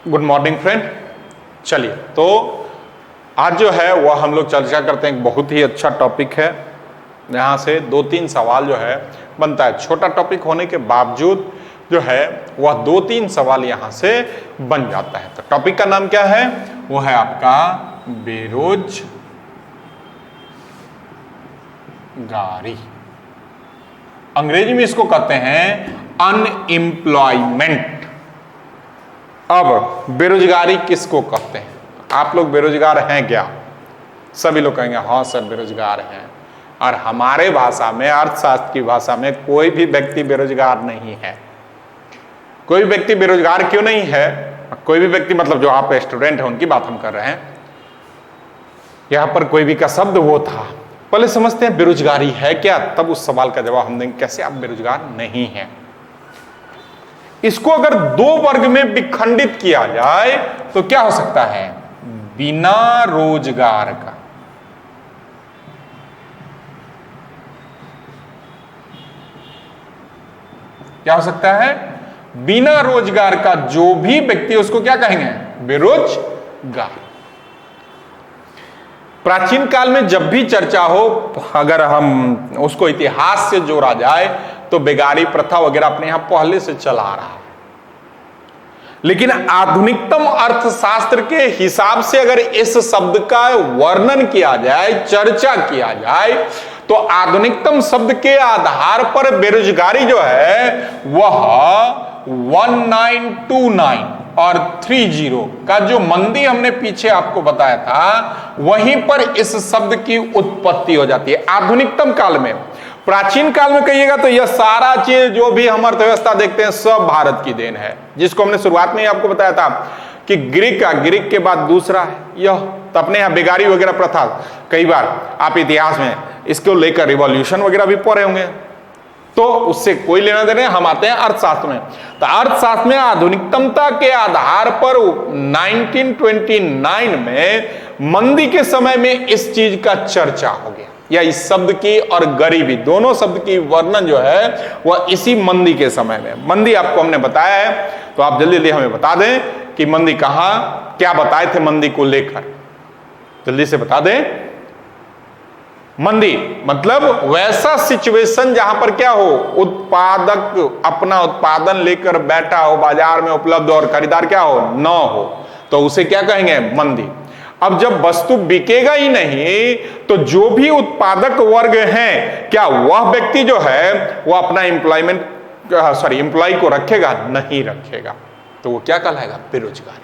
Good morning friend. चलिए, तो आज जो है वह हम लोग चर्चा करते हैं। एक बहुत ही अच्छा टॉपिक है। यहाँ से 2-3 सवाल जो है बनता है। छोटा टॉपिक होने के बावजूद जो है वह 2-3 सवाल यहाँ से बन जाता है। तो टॉपिक का नाम क्या है? वो है आपका बेरोजगारी। अंग्रेजी में इसको कहते हैं अनएम्प्लॉयमेंट। अब बेरोजगारी किसको कहते हैं? आप लोग बेरोजगार हैं क्या? सभी लोग कहेंगे हाँ सर बेरोजगार हैं। और हमारे भाषा में, अर्थशास्त्र की भाषा में, कोई भी व्यक्ति बेरोजगार नहीं है। कोई व्यक्ति बेरोजगार क्यों नहीं है? कोई भी व्यक्ति मतलब जो आप स्टूडेंट हैं उनकी बात हम कर रहे हैं। यहां पर कोई भी का शब्द वो था। पहले समझते हैं बेरोजगारी है क्या, तब उस सवाल का जवाब हम देंगे कैसे आप बेरोजगार नहीं हैं। इसको अगर 2 वर्ग में विखंडित किया जाए तो क्या हो सकता है? बिना रोजगार का। क्या हो सकता है? बिना रोजगार का जो भी व्यक्ति, उसको क्या कहेंगे? बेरोजगार। प्राचीन काल में जब भी चर्चा हो, अगर हम उसको इतिहास से जोड़ा जाए तो बेगारी प्रथा वगैरह अपने यहां पहले से चला आ रहा है। लेकिन आधुनिकतम अर्थशास्त्र के हिसाब से अगर इस शब्द का वर्णन किया जाए, चर्चा किया जाए, तो आधुनिकतम शब्द के आधार पर बेरोजगारी जो है वह 1929 और 30 का जो मंदी हमने पीछे आपको बताया था, वहीं पर इस शब्द की उत्पत्ति हो जाती है आधुनिकतम काल में। प्राचीन काल में कहिएगा तो यह सारा चीज जो भी हम अर्थव्यवस्था देखते हैं सब भारत की देन है, जिसको हमने शुरुआत में ही आपको बताया था कि ग्रीक के बाद दूसरा है यह। तो अपने यहाँ बेगारी वगैरह प्रथा, कई बार आप इतिहास में इसको लेकर रिवॉल्यूशन वगैरह भी पढ़े होंगे, तो उससे कोई लेना देना। हम आते हैं अर्थशास्त्र में। तो अर्थशास्त्र में आधुनिकतमता के आधार पर 1929 में मंदी के समय में इस चीज का चर्चा हो गया, या इस शब्द की और गरीबी दोनों शब्द की वर्णन जो है वह इसी मंदी के समय में। मंदी आपको हमने बताया है, तो आप जल्दी जल्दी हमें बता दें कि मंदी कहां, क्या बताए थे मंदी को लेकर, जल्दी से बता दें। मंदी मतलब वैसा सिचुएशन जहां पर क्या हो, उत्पादक अपना उत्पादन लेकर बैठा हो, बाजार में उपलब्ध और खरीदार क्या हो, न हो, तो उसे क्या कहेंगे? मंदी। अब जब वस्तु बिकेगा ही नहीं तो जो भी उत्पादक वर्ग हैं, क्या वह व्यक्ति जो है वह अपना एम्प्लॉय को रखेगा? नहीं रखेगा, तो वो क्या कहलाएगा? बेरोजगारी।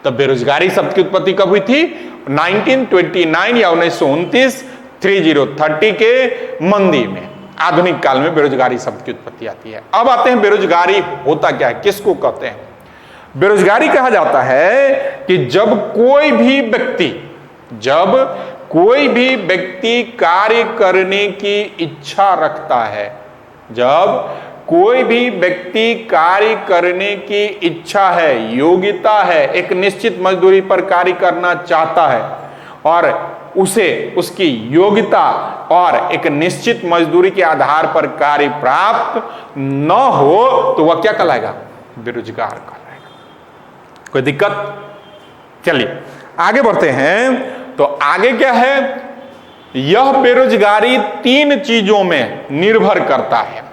तो बेरोजगारी शब्द की उत्पत्ति कब हुई थी? 1929 या 1929 30 के मंदी में, आधुनिक काल में बेरोजगारी शब्द की उत्पत्ति आती है। अब आते हैं बेरोजगारी होता क्या है, किसको कहते हैं? बेरोजगारी कहा जाता है कि जब कोई भी व्यक्ति कार्य करने की इच्छा रखता है, जब कोई भी व्यक्ति कार्य करने की इच्छा है, योग्यता है, एक निश्चित मजदूरी पर कार्य करना चाहता है और उसे उसकी योग्यता और एक निश्चित मजदूरी के आधार पर कार्य प्राप्त न हो, तो वह क्या कहलाएगा? बेरोजगार कहलाएगा। कोई दिक्कत? चलिए आगे बढ़ते हैं। तो आगे क्या है? यह बेरोजगारी 3 चीजों में निर्भर करता है।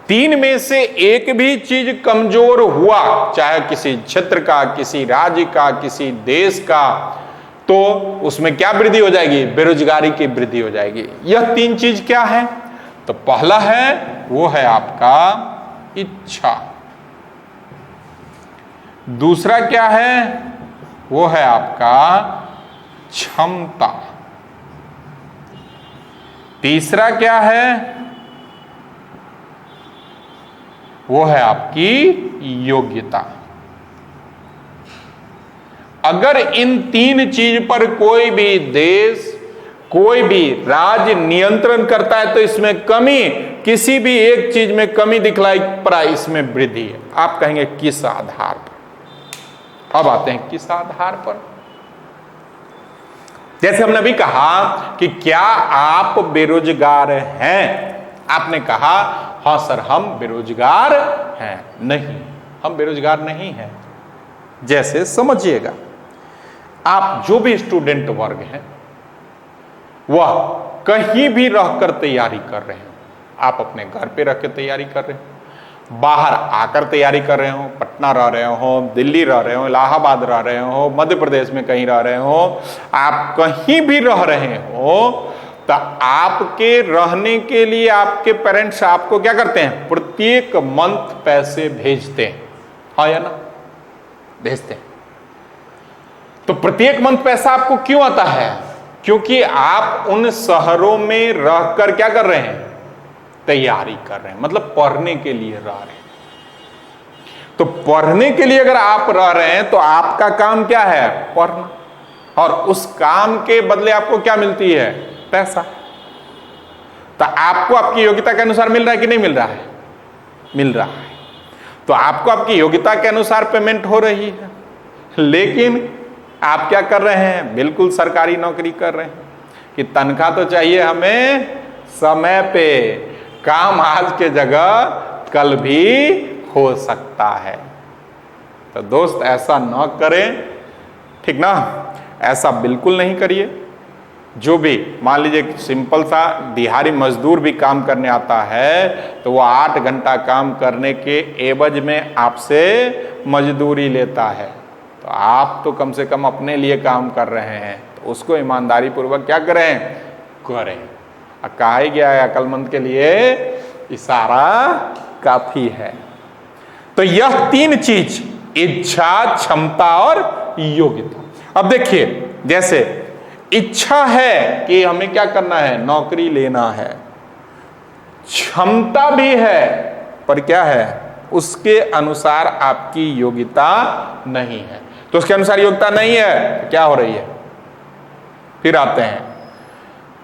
3 में से एक भी चीज कमजोर हुआ, चाहे किसी क्षेत्र का, किसी राज्य का, किसी देश का, तो उसमें क्या वृद्धि हो जाएगी? बेरोजगारी की वृद्धि हो जाएगी। यह 3 चीज क्या है? तो पहला है वो है आपका इच्छा। दूसरा क्या है? वो है आपका क्षमता। तीसरा क्या है? वो है आपकी योग्यता। अगर इन 3 चीज पर कोई भी देश, कोई भी राज्य नियंत्रण करता है तो इसमें कमी, किसी भी एक चीज में कमी दिखलाई पड़ा, इसमें वृद्धि है। आप कहेंगे किस आधार पर? अब आते हैं किस आधार पर। जैसे हमने अभी कहा कि क्या आप बेरोजगार हैं? आपने कहा हाँ सर हम बेरोजगार हैं। नहीं, हम बेरोजगार नहीं हैं। जैसे समझिएगा, आप जो भी स्टूडेंट वर्ग हैं वह कहीं भी रहकर तैयारी कर रहे हो, आप अपने घर पे रह के तैयारी कर रहे हो, बाहर आकर तैयारी कर रहे हो, पटना रह रहे हो, दिल्ली रह रहे हो, इलाहाबाद रह रहे हो, मध्य प्रदेश में कहीं रह रहे हो, आप कहीं भी रह रहे हो, तो आपके रहने के लिए आपके पेरेंट्स आपको क्या करते हैं, प्रत्येक मंथ पैसे भेजते हैं, हाँ या ना, भेजते हैं। तो प्रत्येक मंथ पैसा आपको क्यों आता है? क्योंकि आप उन शहरों में रहकर क्या कर रहे हैं, तैयारी कर रहे हैं, मतलब पढ़ने के लिए रह रहे हैं। तो पढ़ने के लिए अगर आप रह रहे हैं तो आपका काम क्या है, पढ़ना, और उस काम के बदले आपको क्या मिलती है, पैसा। तो आपको आपकी योग्यता के अनुसार मिल रहा है कि नहीं मिल रहा है, मिल रहा है। तो आपको आपकी योग्यता के अनुसार पेमेंट हो रही है, लेकिन आप क्या कर रहे हैं, बिल्कुल सरकारी नौकरी कर रहे हैं कि तनख्वाह तो चाहिए हमें समय पे, काम आज के जगह कल भी हो सकता है। तो दोस्त ऐसा न करें, ठीक ना, ऐसा बिल्कुल नहीं करिए। जो भी मान लीजिए सिंपल सा दिहाड़ी मजदूर भी काम करने आता है तो वो 8 घंटा काम करने के एवज में आपसे मजदूरी लेता है, तो आप तो कम से कम अपने लिए काम कर रहे हैं, तो उसको ईमानदारी पूर्वक क्या करें, करें। कहा ही गया है अक्लमंद के लिए इशारा काफी है। तो यह 3 चीज, इच्छा, क्षमता और योग्यता। अब देखिए, जैसे इच्छा है कि हमें क्या करना है, नौकरी लेना है, क्षमता भी है, पर क्या है, उसके अनुसार आपकी योग्यता नहीं है। तो उसके अनुसार योग्यता नहीं है, क्या हो रही है, फिर आते हैं,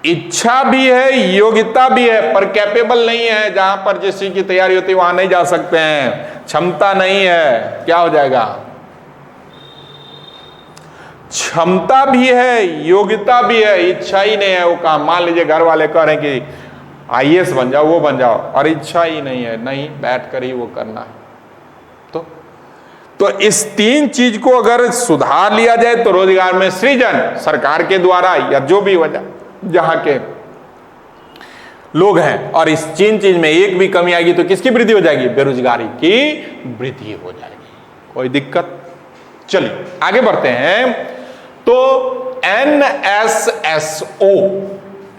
इच्छा भी है, योग्यता भी है, पर कैपेबल नहीं है, जहां पर जिस चीज की तैयारी होती है वहां नहीं जा सकते हैं, क्षमता नहीं है, क्या हो जाएगा, क्षमता भी है, योग्यता भी है, इच्छा ही नहीं है वो काम। मान लीजिए घर वाले कह रहे हैं कि आईएएस बन जाओ, वो बन जाओ, और इच्छा ही नहीं है, नहीं बैठ कर ही वो करना है। तो इस 3 चीज को अगर सुधार लिया जाए तो रोजगार में सृजन सरकार के द्वारा या जो भी वजह जहां के लोग हैं, और इस 3 चीज में एक भी कमी आएगी तो किसकी वृद्धि हो जाएगी, बेरोजगारी की वृद्धि हो जाएगी। कोई दिक्कत? चलिए आगे बढ़ते हैं। तो NSSO,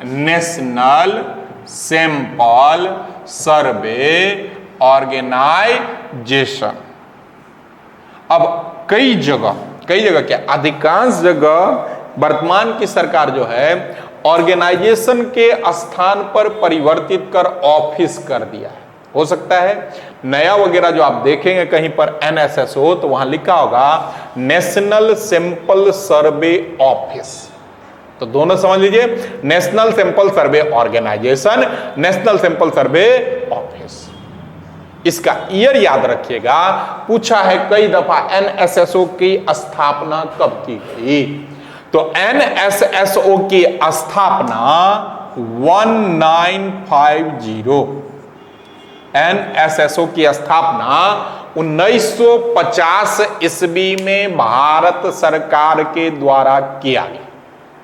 national sample survey organisation, अब कई जगह क्या, अधिकांश जगह वर्तमान की सरकार जो है ऑर्गेनाइजेशन के स्थान पर परिवर्तित कर ऑफिस कर दिया है। हो सकता है नया वगैरह जो आप देखेंगे कहीं पर NSSO, तो वहां लिखा होगा नेशनल सैंपल सर्वे ऑफिस। तो दोनों समझ लीजिए, national sample survey organisation, national sample survey office. इसका ईयर याद रखिएगा, पूछा है कई दफा NSSO की स्थापना कब की गई। तो NSSO की स्थापना 1950, NSSO की स्थापना 1950 ईस्वी में भारत सरकार के द्वारा किया गया।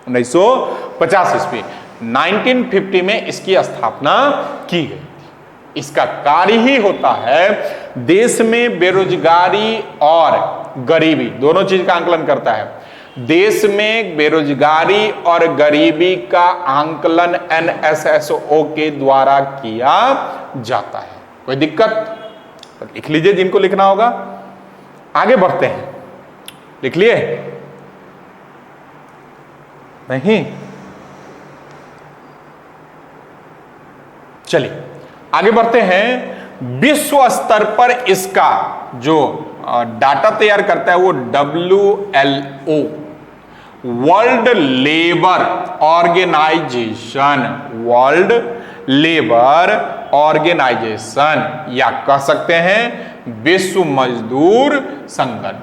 1950 ईस्वी, 1950 में इसकी स्थापना की गई। इसका कार्य ही होता है देश में बेरोजगारी और गरीबी दोनों चीज का आंकलन करता है। देश में बेरोजगारी और गरीबी का आंकलन NSSO के द्वारा किया जाता है। कोई दिक्कत? लिख लीजिए जिनको लिखना होगा। आगे बढ़ते हैं, लिख लिए? नहीं? चलिए आगे बढ़ते हैं। विश्व स्तर पर इसका जो डाटा तैयार करता है वो WLO, world labour organisation, world labour organisation, या कह सकते हैं विश्व मजदूर संगठन।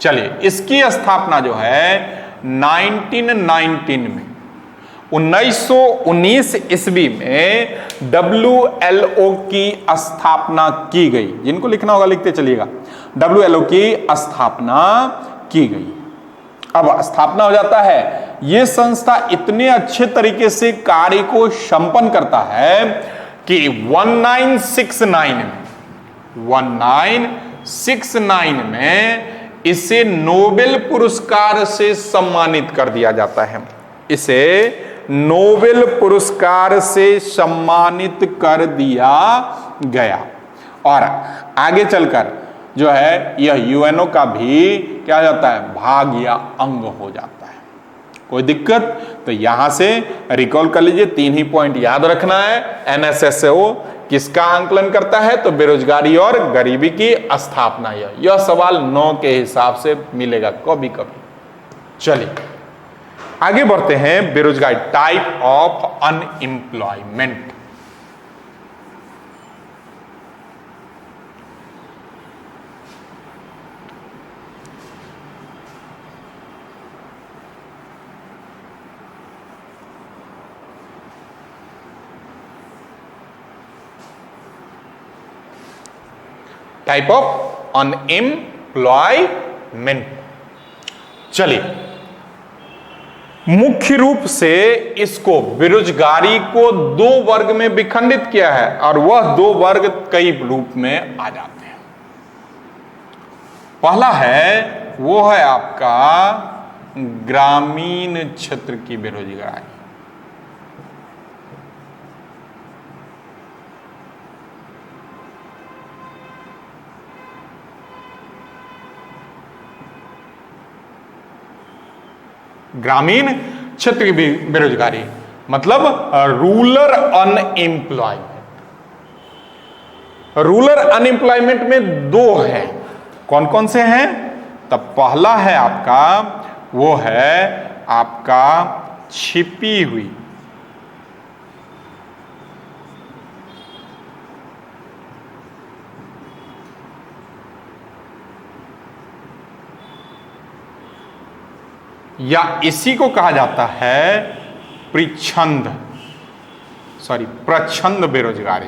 चलिए, इसकी स्थापना जो है 1919 में, 1919 ईस्वी में WLO की स्थापना की गई। जिनको लिखना होगा लिखते चलिएगा, WLO की स्थापना की गई। अब स्थापना हो जाता है, यह संस्था इतने अच्छे तरीके से कार्य को संपन्न करता है कि 1969 में इसे नोबेल पुरस्कार से सम्मानित कर दिया जाता है। इसे नोबेल पुरस्कार से सम्मानित कर दिया गया और आगे चलकर जो है यह यूएनओ का भी क्या हो जाता है, भाग या अंग हो जाता है। कोई दिक्कत? तो यहां से रिकॉल कर लीजिए, 3 ही पॉइंट याद रखना है। एनएसएसओ किसका आंकलन करता है? तो बेरोजगारी और गरीबी की स्थापना। यह सवाल 9 के हिसाब से मिलेगा कभी कभी। चलिए आगे बढ़ते हैं। बेरोजगारी, type of unemployment. Type of unemployment. चलिए, मुख्य रूप से इसको बेरोजगारी को 2 वर्ग में विखंडित किया है और वह 2 वर्ग कई रूप में आ जाते हैं। पहला है वो है आपका ग्रामीण क्षेत्र की बेरोजगारी। ग्रामीण क्षेत्र की बेरोजगारी मतलब रूरल अनएम्प्लॉयमेंट। रूरल अनएम्प्लॉयमेंट में 2 हैं। कौन कौन से हैं? तब पहला है आपका, वो है आपका छिपी हुई या इसी को कहा जाता है प्रच्छंद बेरोजगारी।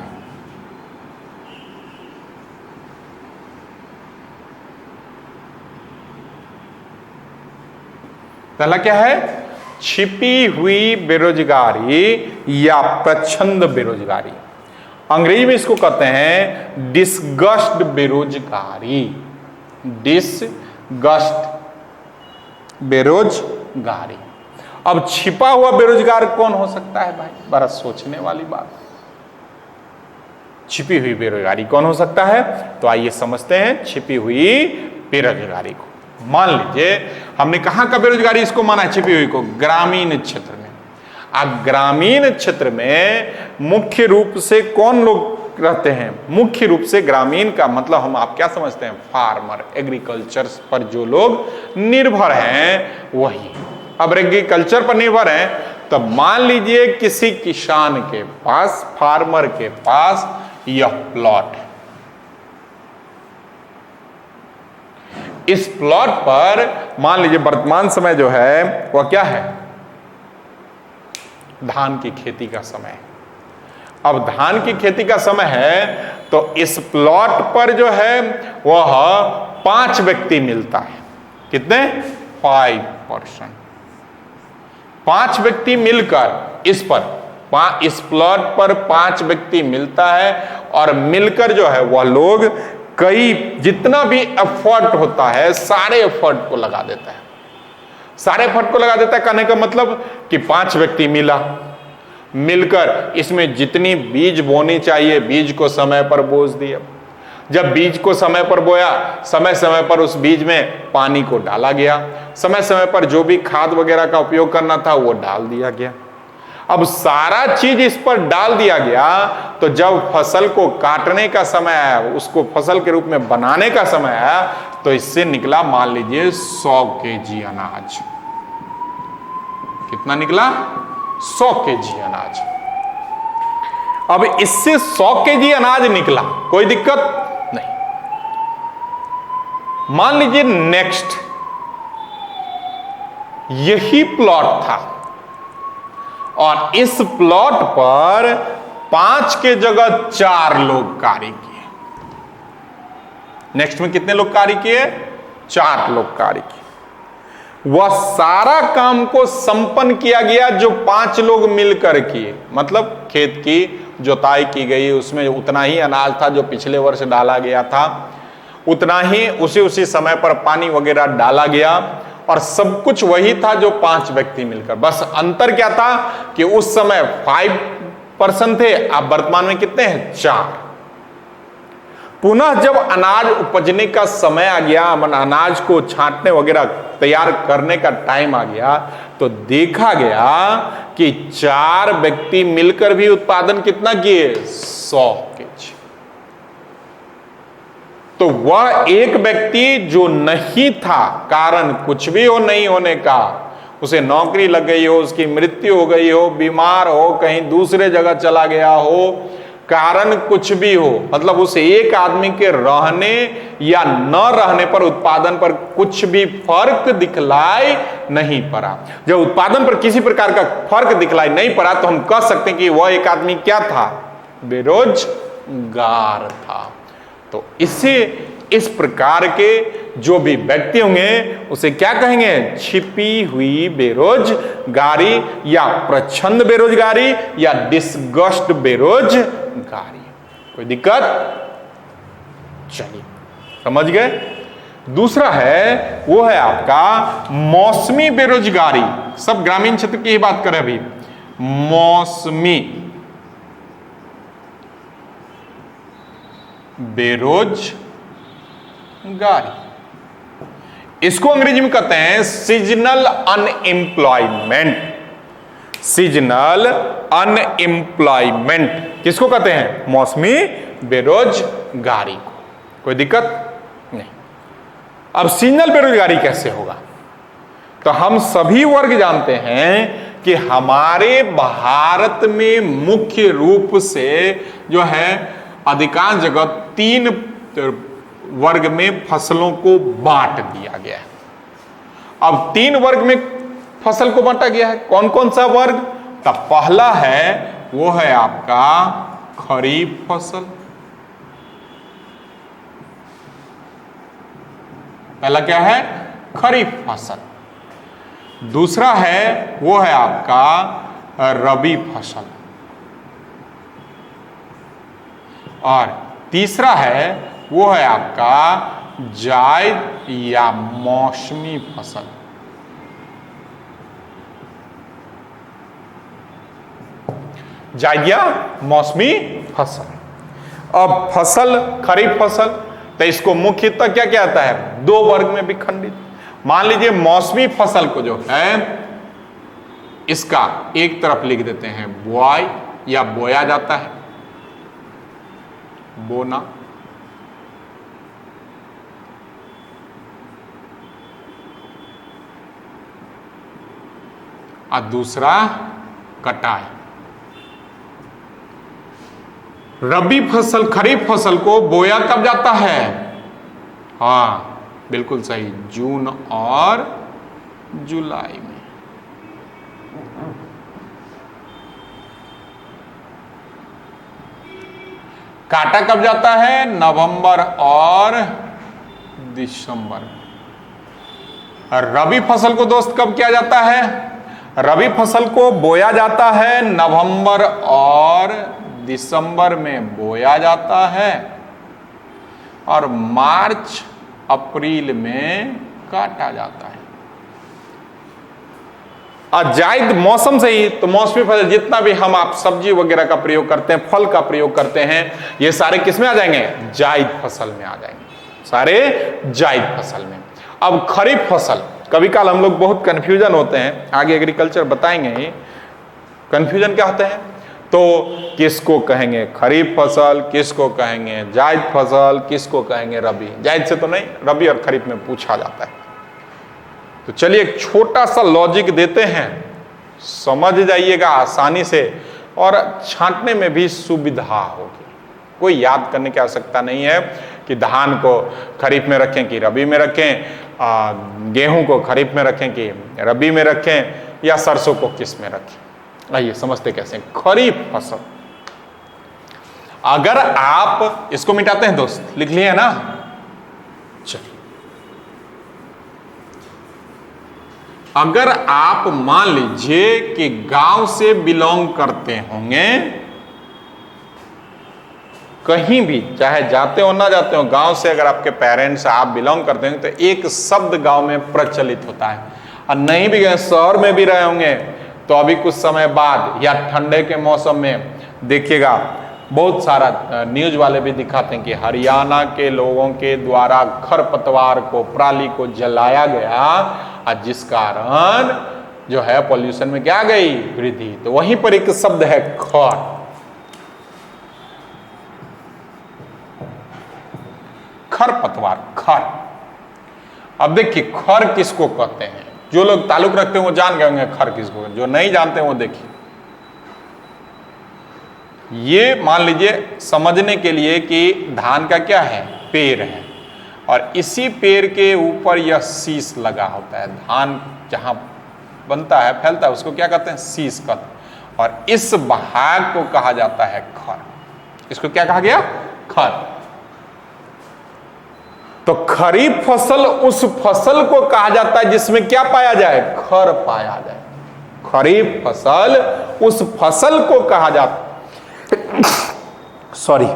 पहला क्या है? छिपी हुई बेरोजगारी या प्रच्छंद बेरोजगारी। अंग्रेजी में इसको कहते हैं डिसगस्ड बेरोजगारी। डिसगस्ड बेरोजगारी। अब छिपा हुआ बेरोजगार कौन हो सकता है भाई? बड़ा सोचने वाली बात। छिपी हुई बेरोजगारी कौन हो सकता है? तो आइए समझते हैं छिपी हुई बेरोजगारी को। मान लीजिए हमने कहां का बेरोजगारी इसको माना है छिपी हुई को? ग्रामीण क्षेत्र में। अब ग्रामीण क्षेत्र में मुख्य रूप से कौन लोग रहते हैं? मुख्य रूप से ग्रामीण का मतलब हम आप क्या समझते हैं? फार्मर, एग्रीकल्चर पर जो लोग निर्भर हैं वही। अब एग्रीकल्चर पर निर्भर हैं तो मान लीजिए किसी किसान के पास, फार्मर के पास यह प्लॉट है। इस प्लॉट पर मान लीजिए वर्तमान समय जो है वह क्या है? धान की खेती का समय है। अब धान की खेती का समय है तो इस प्लॉट पर जो है वह 5 व्यक्ति मिलता है। कितने? 5%। 5 व्यक्ति मिलकर इस प्लॉट पर 5 व्यक्ति मिलता है और मिलकर जो है वह लोग जितना भी एफर्ट होता है सारे एफर्ट को लगा देता है। सारे एफर्ट को लगा देता है कहने का मतलब कि 5 व्यक्ति मिलकर इसमें जितनी बीज बोनी चाहिए बीज को समय पर बोझ दिया। जब बीज को समय पर बोया, समय समय पर उस बीज में पानी को डाला गया, समय समय पर जो भी खाद वगैरह का उपयोग करना था वो डाल दिया गया। अब सारा चीज इस पर डाल दिया गया तो जब फसल को काटने का समय आया, उसको फसल के रूप में बनाने का समय आया तो इससे निकला मान लीजिए 100 केजी अनाज। कितना निकला? 100 केजी अनाज। अब इससे 100 केजी अनाज निकला, कोई दिक्कत नहीं। मान लीजिए नेक्स्ट यही प्लॉट था और इस प्लॉट पर 5 के जगह 4 लोग कार्य किए। नेक्स्ट में कितने लोग कार्य किए? 4 लोग कार्य किए। वह सारा काम को संपन्न किया गया जो 5 लोग मिलकर किए। मतलब खेत की जुताई की गई, उसमें उतना ही अनाज था जो पिछले वर्ष डाला गया था, उतना ही उसी समय पर पानी वगैरह डाला गया, और सब कुछ वही था जो 5 व्यक्ति मिलकर। बस अंतर क्या था कि उस समय 5 पर्सन थे, अब वर्तमान में कितने हैं? 4। पुनः जब अनाज उपजने का समय आ गया, अनाज को छांटने वगैरह तैयार करने का टाइम आ गया, तो देखा गया कि 4 व्यक्ति मिलकर भी उत्पादन कितना किए? 100 केजी। तो वह एक व्यक्ति जो नहीं था, कारण कुछ भी हो नहीं होने का, उसे नौकरी लग गई हो, उसकी मृत्यु हो गई हो, बीमार हो, कहीं दूसरे जगह चला गया हो, कारण कुछ भी हो, मतलब उस एक आदमी के रहने या न रहने पर उत्पादन पर कुछ भी फर्क दिखलाई नहीं पड़ा। जब उत्पादन पर किसी प्रकार का फर्क दिखलाई नहीं पड़ा तो हम कह सकते हैं कि वह एक आदमी क्या था? बेरोजगार था। तो इससे इस प्रकार के जो भी व्यक्ति होंगे उसे क्या कहेंगे? छिपी हुई बेरोजगारी, या प्रच्छन्न बेरोजगारी, या डिसगस्ट बेरोजगारी। कोई दिक्कत? चलिए समझ गए। दूसरा है वो है आपका मौसमी बेरोजगारी। सब ग्रामीण क्षेत्र की ही बात करें अभी। मौसमी बेरोजगारी, इसको अंग्रेजी में कहते हैं सीजनल अनएम्प्लॉयमेंट। सीजनल अनएम्प्लॉयमेंट किसको कहते हैं? मौसमी बेरोजगारी को। कोई दिक्कत नहीं। अब सीजनल बेरोजगारी कैसे होगा? तो हम सभी वर्ग जानते हैं कि हमारे भारत में मुख्य रूप से जो है अधिकांश जगह 3 वर्ग में फसलों को बांट दिया गया है। अब 3 वर्ग में फसल को बांटा गया है। कौन कौन सा वर्ग? तो पहला है वो है आपका खरीफ फसल। पहला क्या है? खरीफ फसल। दूसरा है वो है आपका रबी फसल, और तीसरा है वो है आपका जायद या मौसमी फसल। जायद या मौसमी फसल। अब फसल खरीफ फसल, तो इसको मुख्यतः क्या क्या आता है? 2 वर्ग में भी खंडित। मान लीजिए मौसमी फसल को जो है इसका एक तरफ लिख देते हैं बुआई या बोया जाता है, बोना, और दूसरा कटाई। रबी फसल खरीफ फसल को बोया कब जाता है? हाँ बिल्कुल सही, जून और जुलाई में। काटा कब जाता है? नवंबर और दिसंबर। रबी फसल को दोस्त कब किया जाता है? रबी फसल को बोया जाता है नवंबर और दिसंबर में बोया जाता है, और मार्च अप्रैल में काटा जाता है। और जायद मौसम से ही, तो मौसमी फसल जितना भी हम आप सब्जी वगैरह का प्रयोग करते हैं, फल का प्रयोग करते हैं, ये सारे किस में आ जाएंगे? जायद फसल में आ जाएंगे, सारे जायद फसल में। अब खरीफ फसल, कभी काल हम लोग बहुत कंफ्यूजन होते हैं, आगे एग्रीकल्चर बताएंगे ही कंफ्यूजन क्या होते हैं। तो किसको कहेंगे खरीफ फसल, किसको कहेंगे जायद फसल, किसको कहेंगे रबी? जायद से तो नहीं, रबी और खरीफ में पूछा जाता है। तो चलिए एक छोटा सा लॉजिक देते हैं, समझ जाइएगा आसानी से, और छांटने में भी सुविधा होगी। कोई याद करने की आवश्यकता नहीं है कि धान को खरीफ में रखें कि रबी में रखें, गेहूं को खरीफ में रखें कि रबी में रखें, या सरसों को किस में रखें। आइए समझते कैसे। खरीफ फसल, अगर आप इसको मिटाते हैं दोस्त, लिख लिए ना, चलिए अगर आप मान लीजिए कि गांव से बिलोंग करते होंगे, कहीं भी चाहे जाते हो ना जाते हो, गांव से अगर आपके पेरेंट्स आप बिलोंग करते हैं तो एक शब्द गांव में प्रचलित होता है। और नहीं भी गए शहर में भी रहे होंगे तो अभी कुछ समय बाद या ठंडे के मौसम में देखिएगा बहुत सारा न्यूज वाले भी दिखाते हैं कि हरियाणा के लोगों के द्वारा खरपतवार को, पराली को जलाया गया और जिस कारण जो है पॉल्यूशन में क्या गई वृद्धि। तो वहीं पर एक शब्द है खर। खरपतवार, खर। अब देखिए खर किसको कहते हैं, जो लोग ताल्लुक रखते हैं वो जान गए होंगे खर किसको, जो नहीं जानते हैं वो देखिए। ये मान लीजिए समझने के लिए कि धान का क्या है, पेड़ है, और इसी पेड़ के ऊपर यह शीश लगा होता है। धान जहां बनता है फैलता है उसको क्या कहते हैं, शीश कहते हैं, और इस भाग को कहा जाता है खर। इसको क्या कहा गया, खर। तो खरीफ फसल उस फसल को कहा जाता है जिसमें क्या पाया जाए, खर पाया जाए। खरीफ फसल उस फसल को कहा जाता सॉरी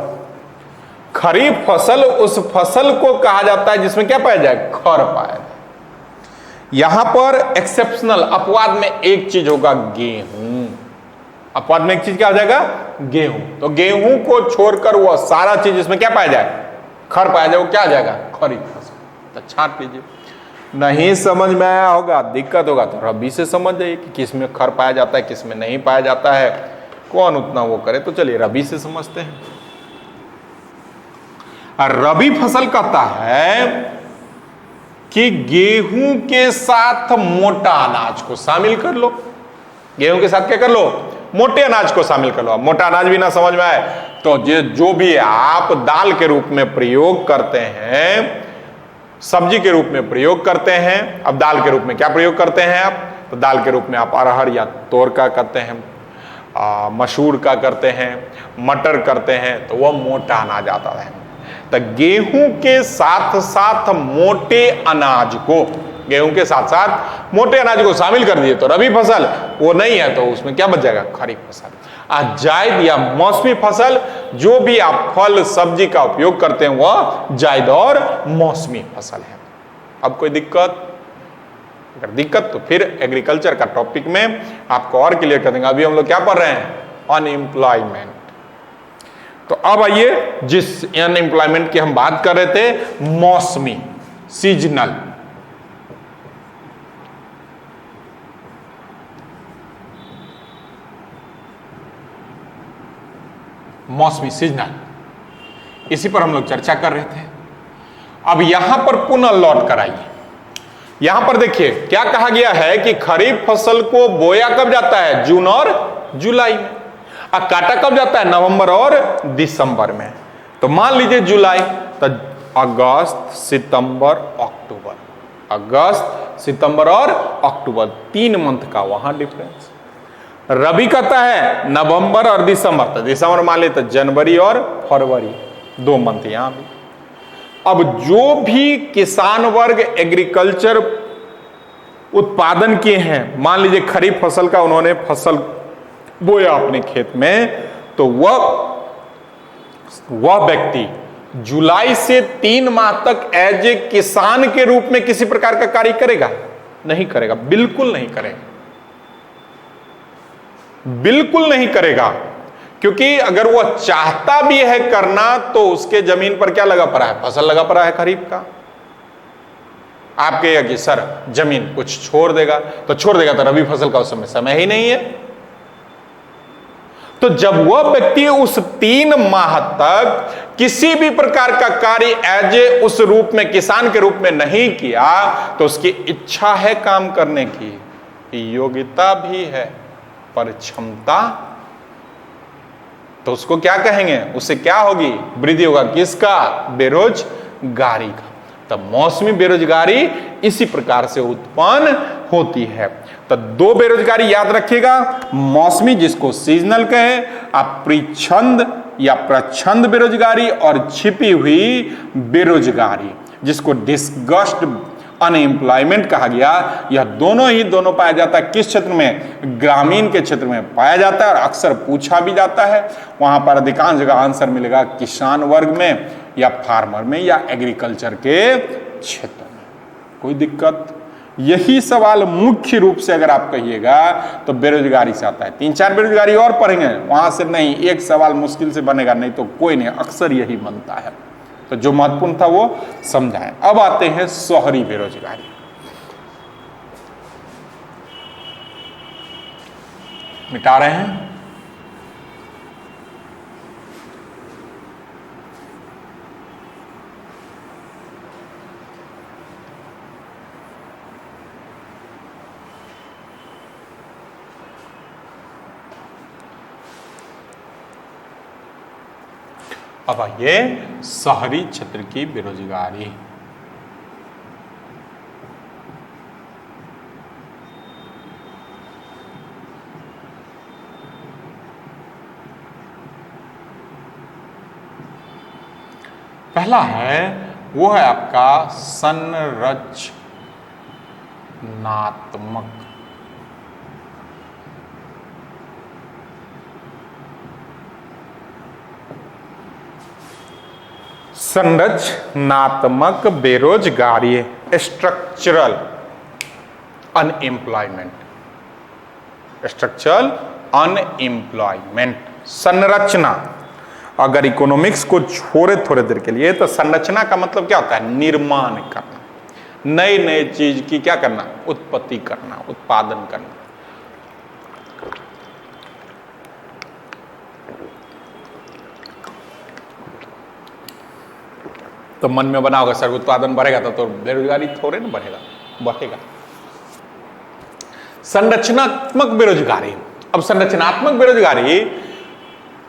खरीफ फसल उस फसल को कहा जाता है जिसमें क्या पाया जाए, खर पाया जाए। यहां पर एक्सेप्शनल अपवाद में एक चीज होगा, गेहूं। अपवाद में एक चीज क्या हो जाएगा, गेहूं। तो गेहूं को छोड़कर वो सारा चीज जिसमें क्या पाया जाए, खर पाया जाए, वो क्या आ जाएगा, खरीफ फसल। तो छांट लीजिए। नहीं समझ में आया होगा, दिक्कत होगा तो रबी से समझ जाइए कि किस में खर पाया जाता है, किस में नहीं पाया जाता है, कौन उतना वो करे। तो चलिए रबी से समझते हैं। और रबी फसल कहता है कि गेहूं के साथ मोटा अनाज को शामिल कर लो। गेहूं के साथ क्या कर लो, मोटे अनाज को शामिल कर लो। अब मोटा अनाज भी ना समझ में आए तो जो भी आप दाल के रूप में प्रयोग करते हैं, सब्जी के रूप में प्रयोग करते हैं। अब दाल के रूप में क्या प्रयोग करते हैं आप, तो दाल के रूप में आप अरहर या तोर का करते हैं, मसूर का करते हैं, मटर करते हैं, तो वह मोटा अनाज आता है। तो गेहूं के साथ साथ मोटे अनाज को, गेहूं के साथ साथ मोटे अनाज को शामिल कर दिए तो रबी फसल वो नहीं है, तो उसमें क्या बच जाएगा, खरीफ फसल। जायद या मौसमी फसल, जो भी आप फल सब्जी का उपयोग करते हैं वह जायद और मौसमी फसल है। अब कोई दिक्कत, अगर दिक्कत तो फिर एग्रीकल्चर का टॉपिक में आपको और क्लियर कर देंगे। अभी हम लोग क्या पढ़ रहे हैं, अनएम्प्लॉयमेंट। तो अब आइए जिस अनएम्प्लॉयमेंट की हम बात कर रहे थे, मौसमी, सीजनल। मौसमी, सीजनल, इसी पर हम लोग चर्चा कर रहे थे। अब यहां पर पुनः लौट कर आइए। यहां पर देखिए क्या कहा गया है कि खरीफ फसल को बोया कब जाता है, जून और जुलाई में, और काटा कब जाता है, नवंबर और दिसंबर में। तो मान लीजिए जुलाई, तो अगस्त, सितंबर, अक्टूबर, अगस्त, सितंबर और अक्टूबर, 3 मंथ का वहां डिफरेंस। रबी कहता है नवंबर और दिसंबर, तो दिसंबर मान लीजिए, तो जनवरी और फरवरी, 2 मंथ यहां भी। अब जो भी किसान वर्ग एग्रीकल्चर उत्पादन किए हैं, मान लीजिए खरीफ फसल का उन्होंने फसल बोया अपने खेत में, तो वह व्यक्ति जुलाई से 3 माह तक एज ए किसान के रूप में किसी प्रकार का कार्य करेगा, नहीं करेगा, बिल्कुल नहीं करेगा, बिल्कुल नहीं करेगा। क्योंकि अगर वह चाहता भी है करना तो उसके जमीन पर क्या लगा पड़ा है, फसल लगा पड़ा है खरीफ का। आप कहेगा कि सर जमीन कुछ छोड़ देगा, तो छोड़ देगा, तो रबी फसल का उस समय ही नहीं है। तो जब वह व्यक्ति उस 3 माह तक किसी भी प्रकार का कार्य एज ए उस रूप में किसान के रूप में नहीं किया, तो उसकी इच्छा है काम करने की, योग्यता भी है, पर क्षमता, तो उसको क्या कहेंगे, उससे क्या होगी, वृद्धि होगा, किसका, बेरोजगारी का। तब मौसमी बेरोजगारी इसी प्रकार से उत्पन्न होती है। तो दो बेरोजगारी याद रखिएगा, मौसमी जिसको सीजनल कहे, अप्रच्छंद या प्रच्छंद बेरोजगारी, और छिपी हुई बेरोजगारी जिसको डिस्गस्ड अनएम्प्लॉयमेंट कहा गया। यह दोनों पाया जाता है किस क्षेत्र में? ग्रामीण के क्षेत्र में पाया जाता है और अक्सर पूछा भी जाता है। वहां पर अधिकांश जगह आंसर मिलेगा किसान वर्ग में या फार्मर में या एग्रीकल्चर के क्षेत्र में। कोई दिक्कत? यही सवाल मुख्य रूप से अगर आप कहिएगा तो बेरोजगारी से आता है। 3-4 बेरोजगारी और पढ़ेंगे, वहां से नहीं, एक सवाल मुश्किल से बनेगा, नहीं तो कोई नहीं, अक्सर यही बनता है। तो जो महत्वपूर्ण था वो समझाएं। अब आते हैं शहरी बेरोजगारी। मिटा रहे हैं। अब आइए शहरी क्षेत्र की बेरोजगारी। पहला है वो है आपका संरचनात्मक। संरचनात्मक बेरोजगारी, स्ट्रक्चरल अनएम्प्लॉयमेंट, स्ट्रक्चरल अनएम्प्लॉयमेंट। संरचना, अगर इकोनॉमिक्स को छोड़े थोड़े देर के लिए, तो संरचना का मतलब क्या होता है? निर्माण करना, नए नए चीज की क्या करना? उत्पत्ति करना, उत्पादन करना। तो मन में बना होगा सर उत्पादन बढ़ेगा तो बेरोजगारी थोड़े ना बढ़ेगा। संरचनात्मक बेरोजगारी। अब संरचनात्मक बेरोजगारी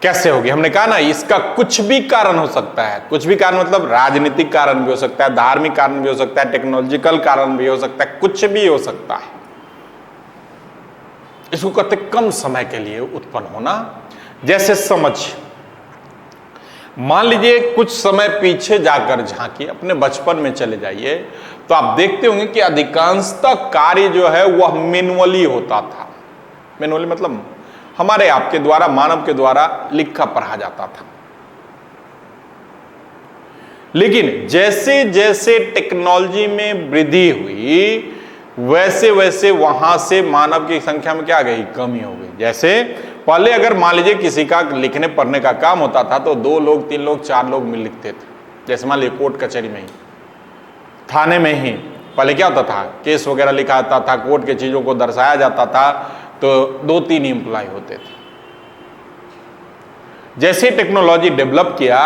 कैसे होगी? हमने कहा ना, इसका कुछ भी कारण हो सकता है। कुछ भी कारण मतलब राजनीतिक कारण भी हो सकता है, धार्मिक कारण भी हो सकता है, टेक्नोलॉजिकल कारण भी हो सकता है, कुछ भी हो सकता है। इसको कहते कम समय के लिए उत्पन्न होना। जैसे समझ, मान लीजिए कुछ समय पीछे जाकर झांकिए, अपने बचपन में चले जाइए, तो आप देखते होंगे कि अधिकांशतः कार्य जो है वह मैनुअली होता था। मैनुअली मतलब हमारे आपके द्वारा, मानव के द्वारा लिखा पढ़ा जाता था। लेकिन जैसे जैसे टेक्नोलॉजी में वृद्धि हुई, वैसे वैसे वहां से मानव की संख्या में क्या आ गई? कमी हो गई। जैसे पहले अगर मान लीजिए किसी का लिखने पढ़ने का काम होता था तो 2 लोग 3 लोग 4 लोग मिल लिखते थे। जैसे मान लीजिए कोर्ट कचहरी में ही, थाने में ही पहले क्या होता था? केस वगैरह लिखा जाता था, कोर्ट के चीजों को दर्शाया जाता था, तो 2-3 एम्प्लॉय होते थे। जैसे टेक्नोलॉजी डेवलप किया,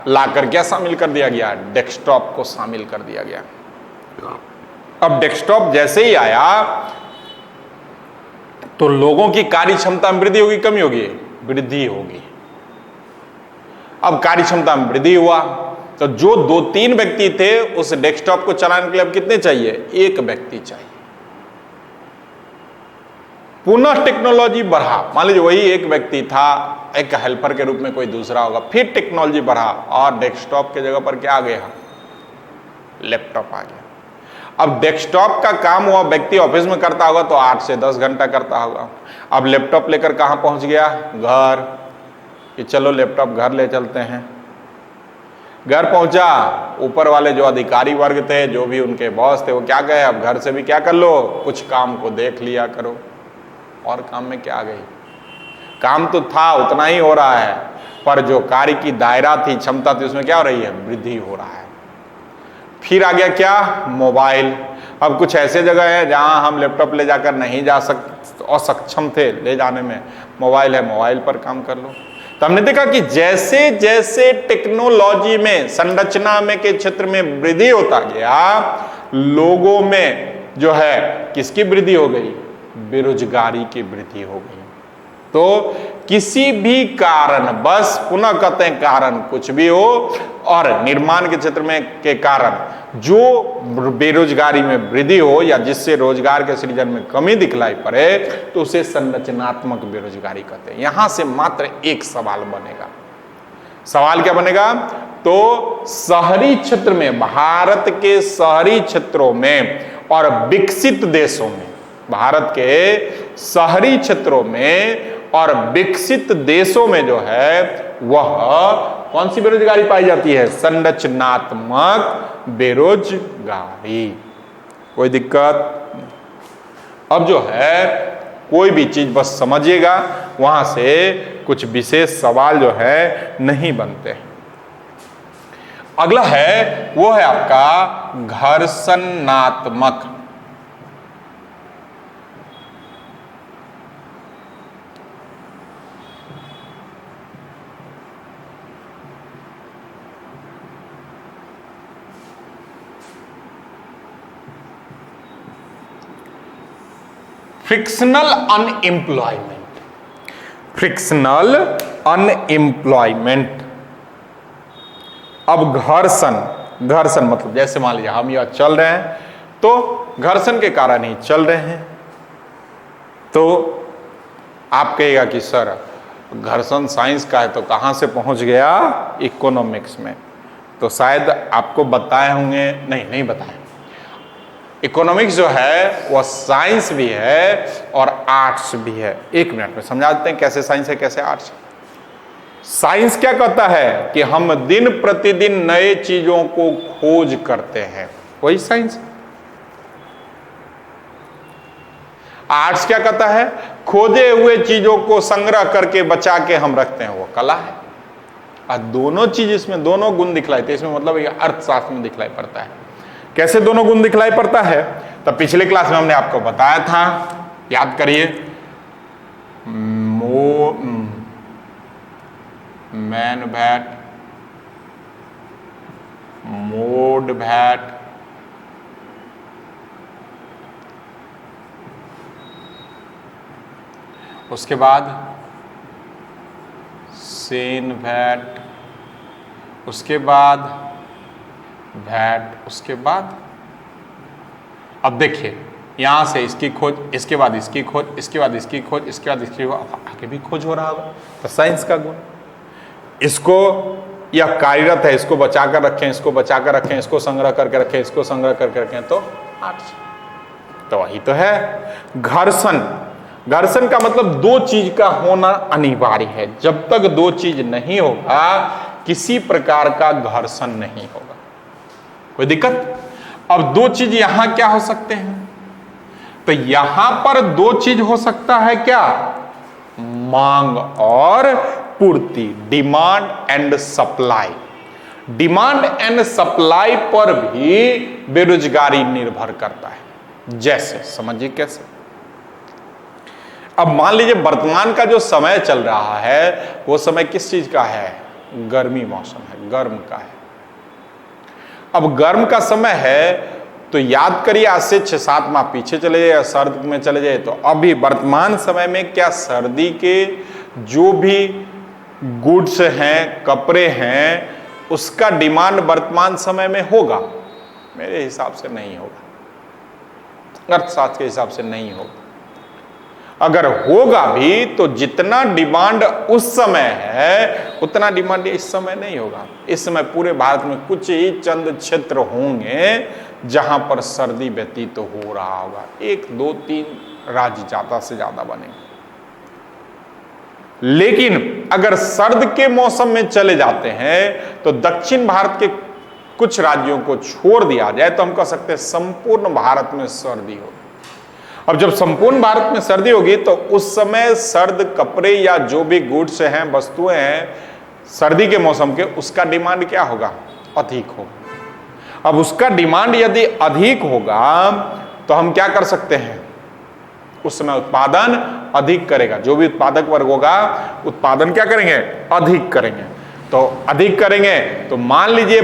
लाकर क्या शामिल कर दिया गया? डेस्कटॉप को शामिल कर दिया गया। अब डेस्कटॉप जैसे ही आया तो लोगों की कार्य क्षमता में वृद्धि होगी, कमी होगी? वृद्धि होगी। अब कार्य क्षमता में वृद्धि हुआ तो जो 2-3 व्यक्ति थे उस डेस्कटॉप को चलाने के लिए अब कितने चाहिए? 1 व्यक्ति चाहिए। पुनः टेक्नोलॉजी बढ़ा, मान लीजिए वही 1 व्यक्ति था, एक हेल्पर के रूप में कोई दूसरा होगा, फिर टेक्नोलॉजी बढ़ा और डेस्कटॉप के जगह पर क्या आ गया? लैपटॉप आ गया। अब डेस्कटॉप का काम हुआ व्यक्ति ऑफिस में करता होगा तो 8 से 10 घंटा करता होगा। अब लैपटॉप लेकर कहां पहुंच गया? घर, कि चलो लैपटॉप घर ले चलते हैं। घर पहुंचा, ऊपर वाले जो अधिकारी वर्ग थे, जो भी उनके बॉस थे, वो क्या कहे? अब घर से भी क्या कर लो? कुछ काम को देख लिया करो। और काम में क्या आ गई? काम तो था, उतना ही हो रहा है, पर जो कार्य की दायरा थी, क्षमता थी, उसमें क्या हो रही है? वृद्धि हो रहा है। फिर आ गया क्या? मोबाइल। अब कुछ ऐसे जगह है जहां हम लैपटॉप ले जाकर नहीं जा सकते, असक्षम थे ले जाने में, मोबाइल है, मोबाइल पर काम कर लो। तो हमने देखा कि जैसे जैसे टेक्नोलॉजी में, संरचना में के क्षेत्र में वृद्धि होता गया, लोगों में जो है किसकी वृद्धि हो गई? बेरोजगारी की वृद्धि हो गई। तो किसी भी कारण बस, पुनः कहते हैं कारण कुछ भी हो, और निर्माण के क्षेत्र में के कारण जो बेरोजगारी में वृद्धि हो या जिससे रोजगार के सृजन में कमी दिखलाई पड़े, तो उसे संरचनात्मक बेरोजगारी कहते हैं। यहां से मात्र एक सवाल बनेगा। सवाल क्या बनेगा? तो शहरी क्षेत्र में, भारत के शहरी क्षेत्रों में और विकसित देशों में, भारत के शहरी क्षेत्रों में और विकसित देशों में जो है वह कौन सी बेरोजगारी पाई जाती है? संरचनात्मक बेरोजगारी। कोई दिक्कत? अब जो है कोई भी चीज बस समझिएगा, वहां से कुछ विशेष सवाल जो है नहीं बनते। अगला है वो है आपका घर्षणात्मक। Frictional unemployment. Frictional unemployment. अब घर्षण, घर्षण मतलब जैसे मान लीजिए हम यह चल रहे हैं तो घर्षण के कारण ही चल रहे हैं। तो आप कहिएगा कि सर घर्षण साइंस का है तो कहां से पहुंच गया इकोनॉमिक्स में? तो शायद आपको बताए होंगे, नहीं बताए। इकोनॉमिक्स जो है वह साइंस भी है और आर्ट्स भी है। एक मिनट में समझा देते हैं कैसे साइंस है कैसे आर्ट्स है। साइंस क्या कहता है कि हम दिन प्रतिदिन नए चीजों को खोज करते हैं, वही साइंस। आर्ट्स क्या कहता है? खोजे हुए चीजों को संग्रह करके बचा के हम रखते हैं, वो कला है। और दोनों चीज इसमें, दोनों गुण दिखलाई थे इसमें, मतलब ये अर्थशास्त्र में दिखलाई पड़ता है। कैसे दोनों गुण दिखलाई पड़ता है? तब पिछले क्लास में हमने आपको बताया था, याद करिए। मैन भैट, मोड भैट, उसके बाद सेन भैट, उसके बाद भैट, उसके बाद अब देखिए यहां से इसकी खोज, इसके बाद इसकी खोज, इसके बाद इसकी खोज, इसके बाद इसकी खोज, आगे भी खोज हो रहा होगा। तो साइंस का गुण, इसको यह कार्यरत है, इसको बचा कर रखें, इसको बचा कर रखें, इसको संग्रह करके रखें, इसको संग्रह करके रखें, तो आर्ट्स। तो वही तो है घर्षण। घर्षण का मतलब दो चीज का होना अनिवार्य है। जब तक दो चीज नहीं होगा किसी प्रकार का घर्षण नहीं होगा। कोई दिक्कत? अब दो चीज यहां क्या हो सकते हैं? तो यहां पर दो चीज हो सकता है क्या? मांग और पूर्ति, demand and supply. Demand and supply पर भी बेरोजगारी निर्भर करता है। जैसे समझिए कैसे। अब मान लीजिए वर्तमान का जो समय चल रहा है वो समय किस चीज का है? गर्मी मौसम है, गर्म का है। अब गर्म का समय है तो याद करिए आज से 6-7 माह पीछे चले जाए या सर्द में चले जाए, तो अभी वर्तमान समय में क्या सर्दी के जो भी गुड्स हैं, कपड़े हैं, उसका डिमांड वर्तमान समय में होगा? मेरे हिसाब से नहीं होगा, अर्थशास्त्र के हिसाब से नहीं होगा। अगर होगा भी तो जितना डिमांड उस समय है उतना डिमांड इस समय नहीं होगा। इस समय पूरे भारत में कुछ ही चंद क्षेत्र होंगे जहां पर सर्दी व्यतीत तो हो रहा होगा। 1, 2, 3 राज्य ज्यादा से ज्यादा बनेंगे। लेकिन अगर सर्द के मौसम में चले जाते हैं तो दक्षिण भारत के कुछ राज्यों को छोड़ दिया जाए तो हम कह सकते हैं संपूर्ण भारत में सर्दी होगी। अब जब संपूर्ण भारत में सर्दी होगी तो उस समय सर्द कपड़े या जो भी गुड्स हैं, वस्तुएं हैं सर्दी के मौसम के, उसका डिमांड क्या होगा? अधिक होगा। अब उसका डिमांड यदि अधिक होगा तो हम क्या कर सकते हैं? उस समय उत्पादन अधिक करेगा। जो भी उत्पादक वर्ग होगा उत्पादन क्या करेंगे? अधिक करेंगे। तो अधिक करेंगे तो मान लीजिए